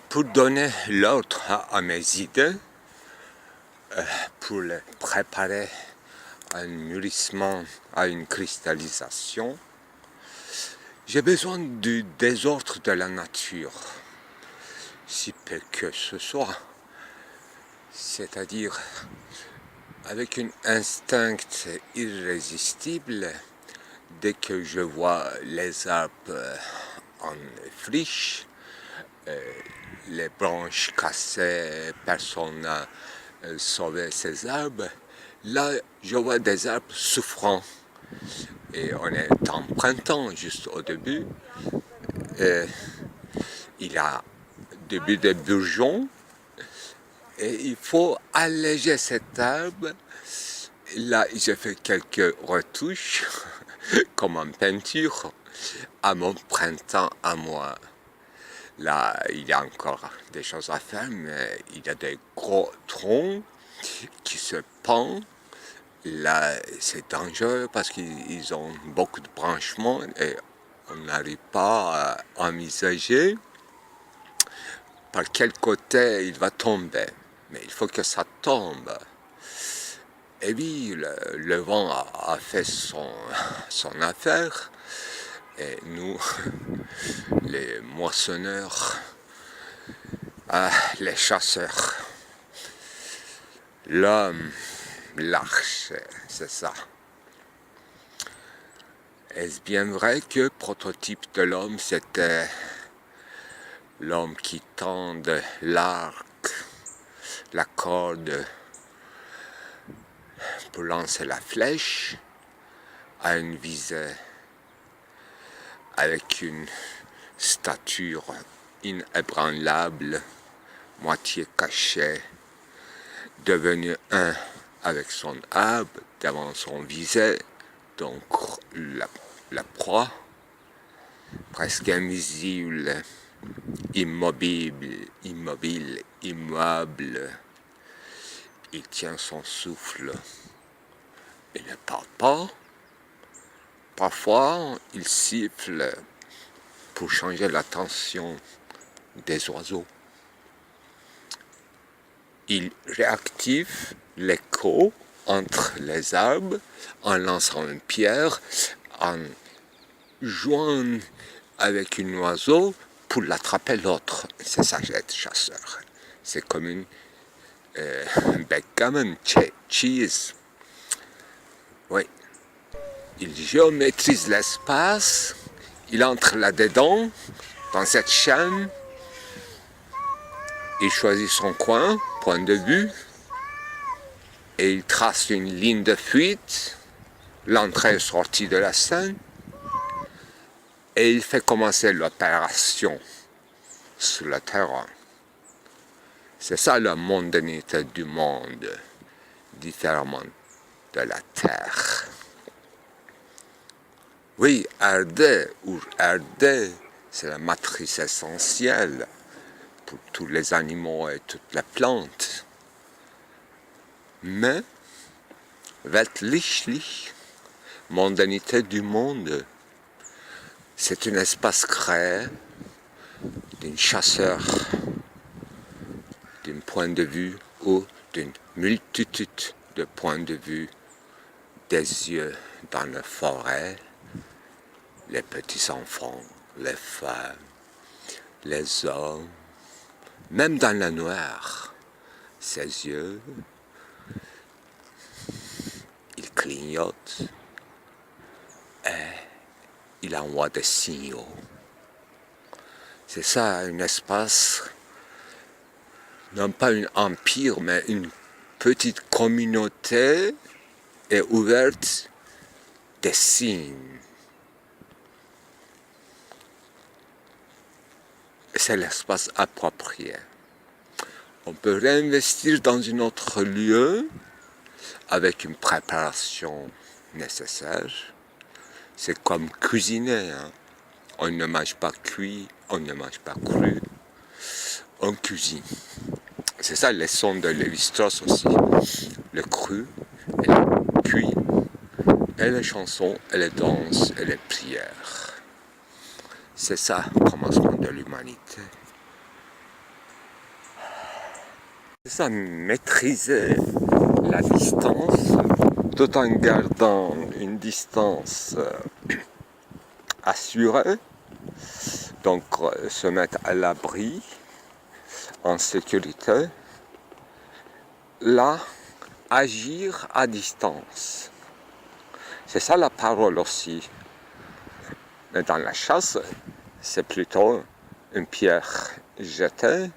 Pour donner l'ordre à mes idées, pour les préparer à un mûrissement, à une cristallisation, j'ai besoin du désordre de la nature, si peu que ce soit, c'est-à-dire avec un instinct irrésistible. Dès que je vois les arbres en friche, les branches cassées, personne n'a sauvé ces arbres, là je vois des arbres souffrants. Et on est en printemps, juste au début. Et il y a début des bourgeons. Et il faut alléger cet arbre. Là, j'ai fait quelques retouches, comme en peinture, à mon printemps à moi. Là, il y a encore des choses à faire, mais il y a des gros troncs qui se pendent. Là, c'est dangereux parce qu'ils ont beaucoup de branchements et on n'arrive pas à envisager par quel côté il va tomber. Mais il faut que ça tombe. Et oui, le vent a fait son affaire. Et nous, les moissonneurs, les chasseurs, l'homme, l'arche, c'est ça. Est-ce bien vrai que le prototype de l'homme, c'était l'homme qui tend l'arc, la corde pour lancer la flèche à une visée avec une stature inébranlable, moitié cachée, devenu un avec son arbre devant son visée, donc la proie, presque invisible, immobile, immuable. Il tient son souffle. Il ne parle pas. Parfois, il siffle pour changer la tension des oiseaux. Il réactive l'écho entre les arbres en lançant une pierre, en jouant avec un oiseau pour l'attraper l'autre. C'est ça, être chasseur. C'est comme un backgammon, cheese. Oui. Il géométrise l'espace, il entre là-dedans, dans cette chaîne, il choisit son coin, point de vue, et il trace une ligne de fuite, l'entrée et sortie de la scène, et il fait commencer l'opération sur le terrain. C'est ça la mondanité du monde, différemment de la terre. Oui, RD ou RD, c'est la matrice essentielle pour tous les animaux et toutes les plantes. Mais, weltlichlich, mondanité du monde, c'est un espace créé d'un chasseur, d'un point de vue ou d'une multitude de points de vue, des yeux dans la forêt, les petits enfants, les femmes, les hommes, même dans le noir, ses yeux, il clignote et il envoie des signaux. C'est ça, un espace, non pas un empire, mais une petite communauté est ouverte des signes. C'est l'espace approprié. On peut réinvestir dans un autre lieu avec une préparation nécessaire. C'est comme cuisiner. On ne mange pas cuit, on ne mange pas cru. On cuisine. C'est ça les sons de Lévi-Strauss aussi. Le cru et le cuit, et les chansons, et les danses, et les prières. C'est ça le commencement de l'humanité. Ça, maîtriser la distance tout en gardant une distance assurée, donc se mettre à l'abri, en sécurité. Là, agir à distance. C'est ça la parole aussi. Mais dans la chasse, c'est plutôt une pierre jetée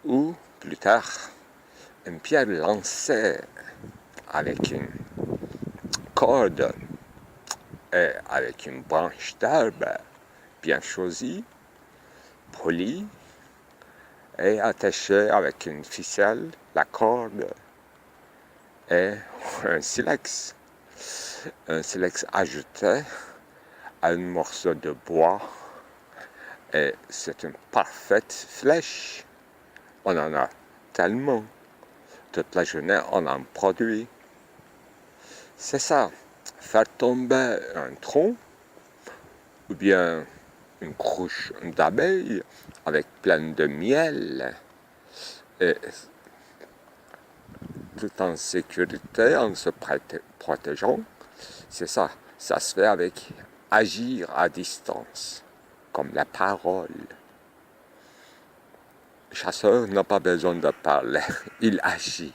ou plus tard une pierre lancée avec une corde et avec une branche d'arbre bien choisie, polie et attachée avec une ficelle, la corde et un silex ajouté à un morceau de bois, et c'est une parfaite flèche. On en a tellement, toute la journée on en produit. C'est ça, faire tomber un tronc ou bien une cruche d'abeilles avec plein de miel et tout en sécurité, en se protégeant. C'est ça, ça se fait avec agir à distance, comme la parole. Le chasseur n'a pas besoin de parler, il agit.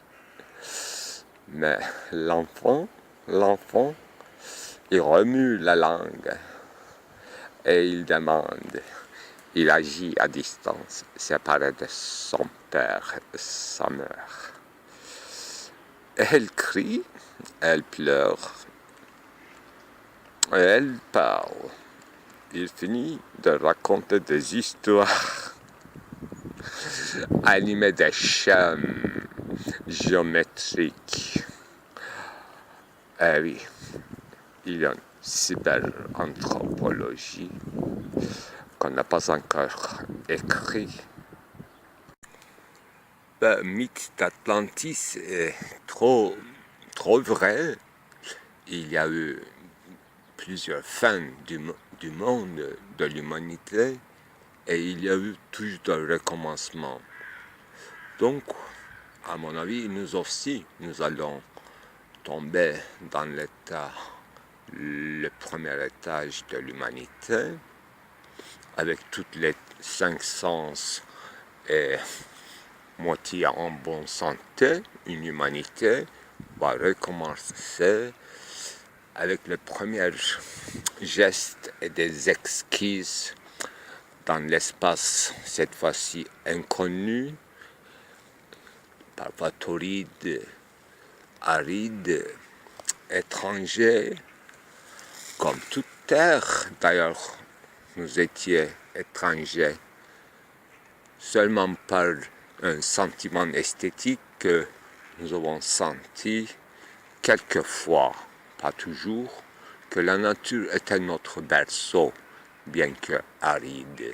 Mais l'enfant, il remue la langue et il demande, il agit à distance, séparé de son père et sa mère. Elle crie, elle pleure, et elle parle. Il finit de raconter des histoires animées des schèmes géométriques. Eh oui, il y a une cyberanthropologie qu'on n'a pas encore écrit. Le mythe d'Atlantis est trop vrai. Il y a eu plusieurs fins du monde, de l'humanité, et il y a eu toujours de recommencement. Donc, à mon avis, nous aussi, nous allons tomber dans le premier étage de l'humanité, avec toutes les 5 sens et moitié en bonne santé. Une humanité va recommencer avec les premiers gestes et des esquisses dans l'espace, cette fois-ci inconnu, parfois torride, aride, étranger, comme toute terre. D'ailleurs, nous étions étrangers seulement par un sentiment esthétique que nous avons senti quelquefois, pas toujours, que la nature était notre berceau, bien que aride.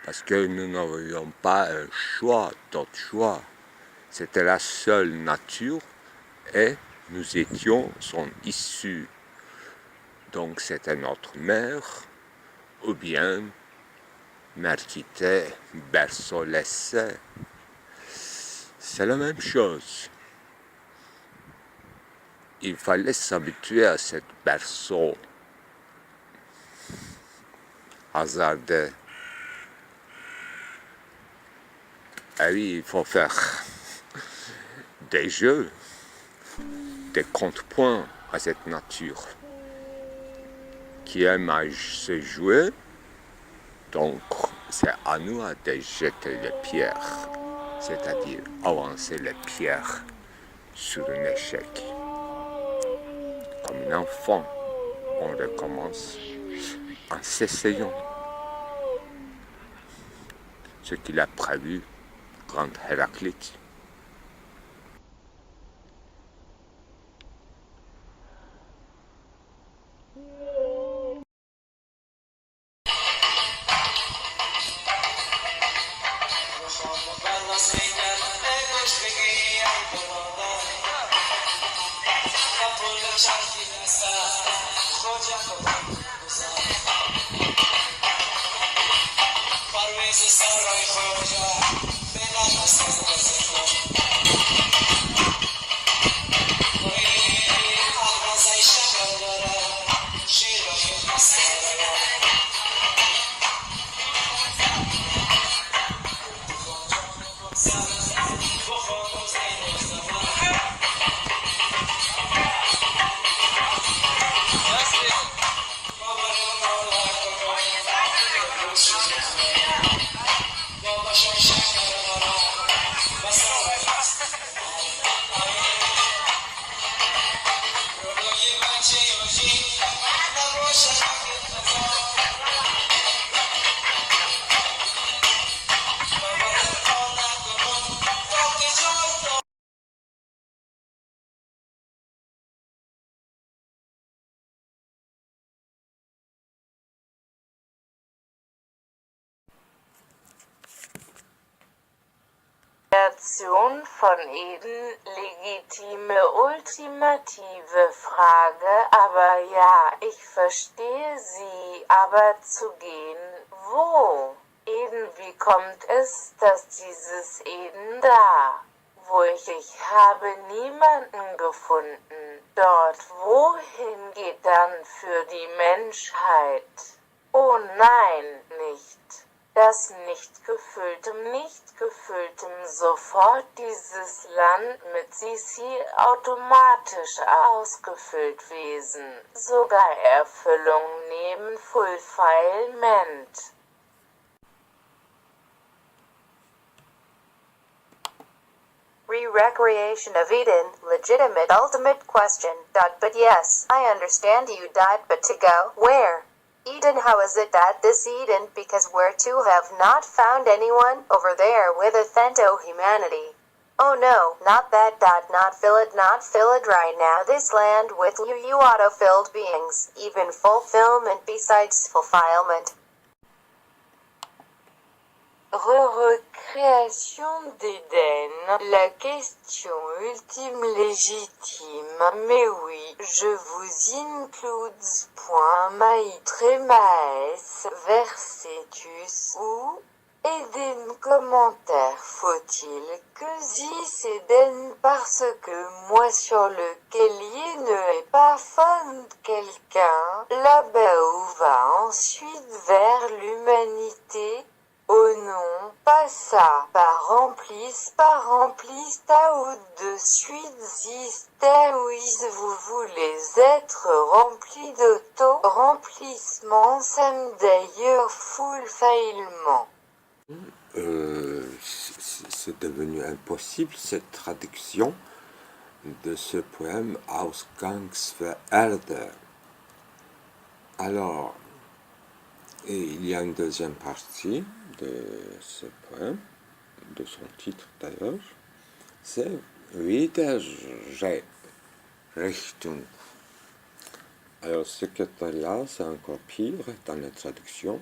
Parce que nous n'avions pas un choix, d'autre choix. C'était la seule nature et nous étions son issue. Donc c'était notre mère, ou bien mère quittée, berceau laissé. C'est la même chose. Il fallait s'habituer à cette berceau hasardeux. Ah oui, il faut faire des jeux, des contrepoints à cette nature qui aime à se jouer. Donc, c'est à nous de jeter les pierres, c'est-à-dire avancer les pierres sur un échec. Comme un enfant, on recommence en s'essayant. Ce qu'il a prévu, grand Héraclite. Parvez saray khoja Variation von Eden, legitime, ultimative Frage, aber ja, ich verstehe Sie, aber zu gehen, wo? Eden, wie kommt es, dass dieses Eden da, wo ich habe niemanden gefunden, dort wohin geht dann für die Menschheit? Oh nein, nicht. Das nicht gefülltem sofort dieses Land mit Sisi automatisch ausgefüllt Wesen, sogar Erfüllung neben Fulfillment. Recreation of Eden, legitimate ultimate question. But yes, I understand you died, but to go, where? Eden, how is it that this Eden, because we're to have not found anyone over there with authento humanity. Oh no, not that. Not fill it right now. This land with you auto-filled beings, even fulfillment besides fulfillment. Recréation d'Éden, la question ultime légitime, mais oui, je vous includes. Maitre maes versetus ou Eden commentaire faut-il que Zis Eden parce que moi sur lequel il ne est pas fond quelqu'un, là-bas où va ensuite vers l'humanité. Oh non, pas ça, pas remplis, ta ou de suite zistéouis, vous voulez être rempli d'auto-remplissement, sam d'ailleurs fulfillement. C'est devenu impossible cette traduction de ce poème Ausgangsvererde. Alors, et il y a une deuxième partie de ce poème, de son titre d'ailleurs, c'est Widerrichtung. Alors ce que tu as là, c'est encore pire dans la traduction.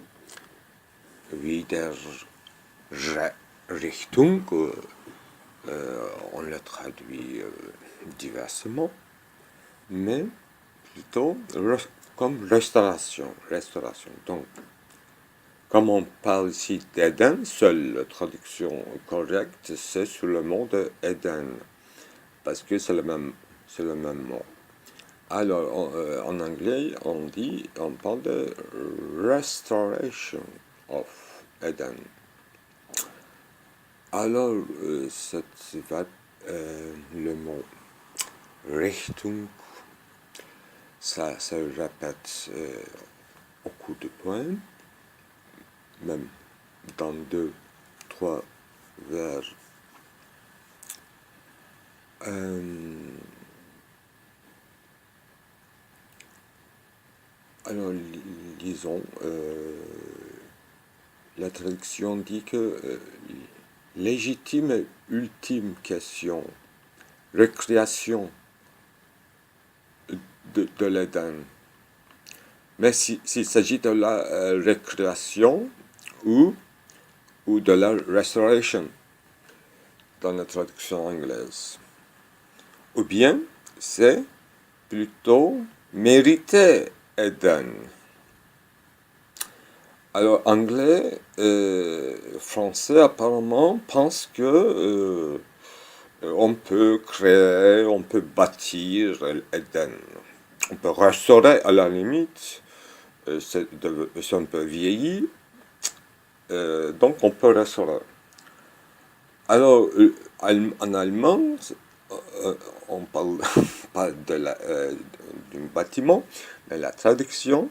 Widerrichtung, on le traduit diversement, mais plutôt comme restauration. Donc, comme on parle ici d'Éden, seule la traduction correcte, c'est sous le mot de Éden, parce que c'est le même mot. Alors, en anglais, on parle de restoration of Eden. Alors, le mot Richtung, ça se répète beaucoup de poèmes, même dans 2, 3 vers. Alors, lisons, la traduction dit que légitime et ultime question, récréation de l'Éden. Mais s'il s'agit de la récréation ou de la restoration dans la traduction anglaise. Ou bien c'est plutôt mériter Eden. Alors, anglais, français, apparemment, pensent que on peut créer, on peut bâtir Eden. On peut restaurer à la limite, c'est un peu vieilli, donc on peut restaurer. Alors, en allemand, on parle pas d'un bâtiment, mais la traduction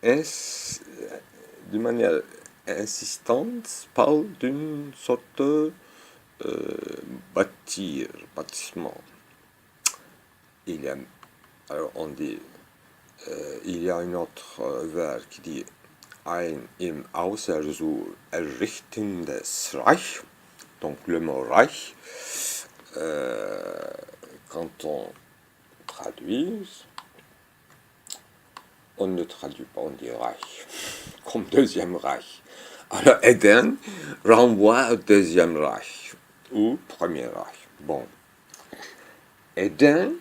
d'une manière insistante parle d'une sorte de bâtiment. Il y a, alors on dit, il y a un autre vers qui dit ein im Außer zu errichtendes Reich. Donc le mot Reich, quand on traduit, on ne traduit pas, on dit Reich, comme deuxième Reich. Alors Eden renvoie au deuxième Reich, ou premier Reich. Bon. Eden,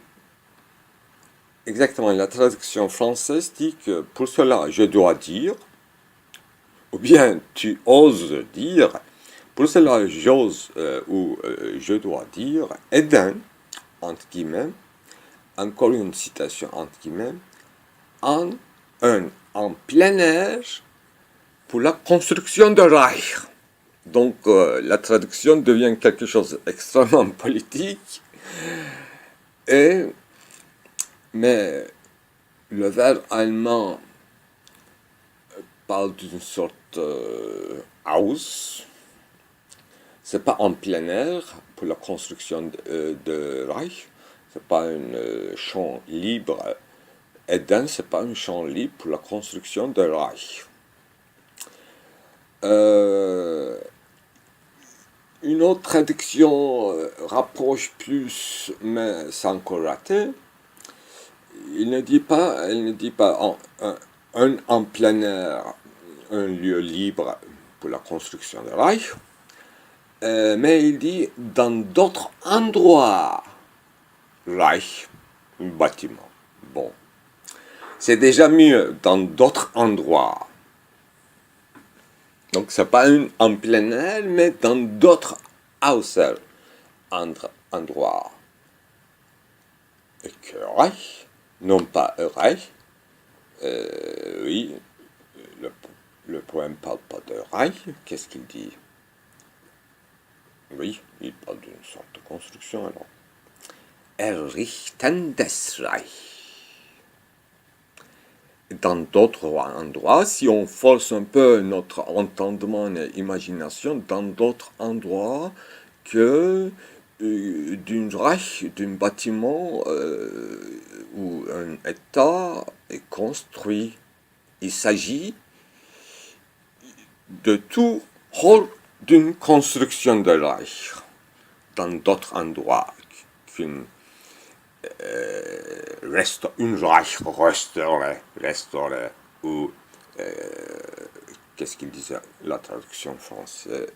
exactement, la traduction française dit que pour cela je dois dire, ou bien tu oses dire, pour cela j'ose je dois dire, Eden, entre guillemets, encore une citation entre guillemets, en plein air pour la construction de Reich. Donc la traduction devient quelque chose d'extrêmement politique, mais le verbe allemand parle d'une sorte Haus. C'est pas en plein air pour la construction de Reich. C'est pas un champ libre. Eden, c'est pas un champ libre pour la construction de Reich. Une autre traduction rapproche plus, mais c'est encore raté. Elle ne dit pas en plein air, un lieu libre pour la construction de Reich, mais il dit dans d'autres endroits, Reich, un bâtiment. Bon, c'est déjà mieux dans d'autres endroits. Donc c'est pas en plein air, mais dans d'autres außer endroits. Et que Reich, non pas Reich, oui, le poème parle pas de Reich, qu'est-ce qu'il dit? Oui, il parle d'une sorte de construction alors. Errichtendes Reich. Dans d'autres endroits, si on force un peu notre entendement et imagination, dans d'autres endroits que d'un Reich, d'un bâtiment où un État est construit. Il s'agit de tout hors d'une construction de Reich, dans d'autres endroits qu'une une Reich restaurée, ou qu'est-ce qu'il disait la traduction française,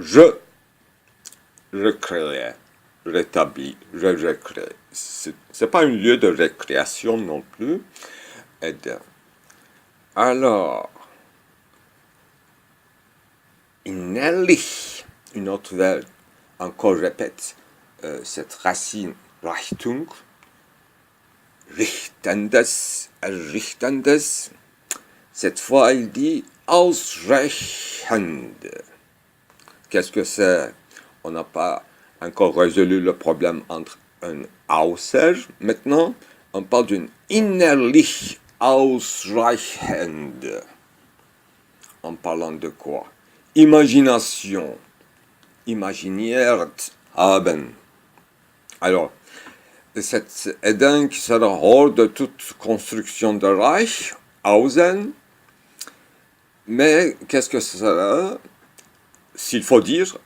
je recréais, rétabli, je recrée. C'est pas un lieu de récréation non plus. Alors, innerlich, une autre verbe, encore répète cette racine Richtung, errichtendes. Cette fois, il dit ausreichend. Qu'est-ce que c'est? On n'a pas encore résolu le problème entre un außer. Maintenant, on parle d'une innerlich ausreichend. En parlant de quoi? Imagination. Imaginiert haben. Alors, cet Eden qui sera hors de toute construction de Reich, außen, mais qu'est-ce que ce sera? S'il faut dire,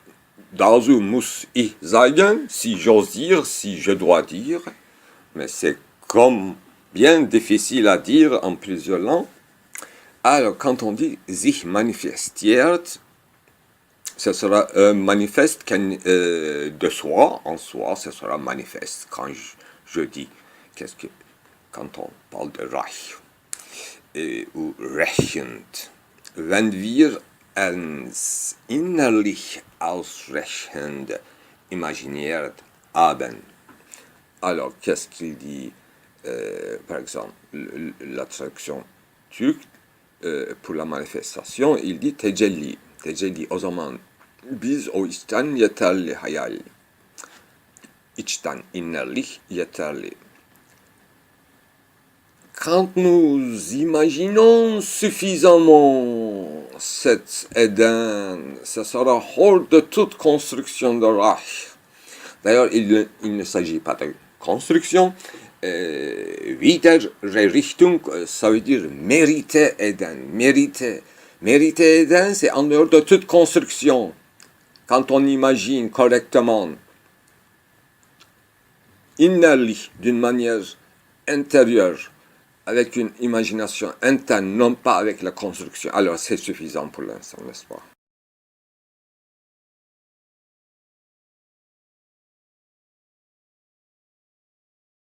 dazu muss ich sagen, si j'ose dire, si je dois dire, mais c'est comme bien difficile à dire en plusieurs langues. Alors, quand on dit sich manifestiert, ce sera manifeste de soi, en soi, ce sera manifeste quand je dis quand on parle de Reich. ou rechnet. Wenn wir uns innerlich ausreichend imaginiert haben. Alors, qu'est-ce qu'il dit, par exemple, la traduction turque pour la manifestation, il dit tecelli. Tecelli o zaman biz o içten yeterli hayal. İçten, innerlich yeterli. Quand nous imaginons suffisamment cet Éden, ce sera hors de toute construction de Reich. D'ailleurs, il ne s'agit pas de construction. Wiedererrichtung, ça veut dire mériter Éden. Mériter Éden, c'est en dehors de toute construction. Quand on imagine correctement, innerlich, d'une manière intérieure, avec une imagination interne, non pas avec la construction. Alors c'est suffisant pour l'instant, n'est-ce pas?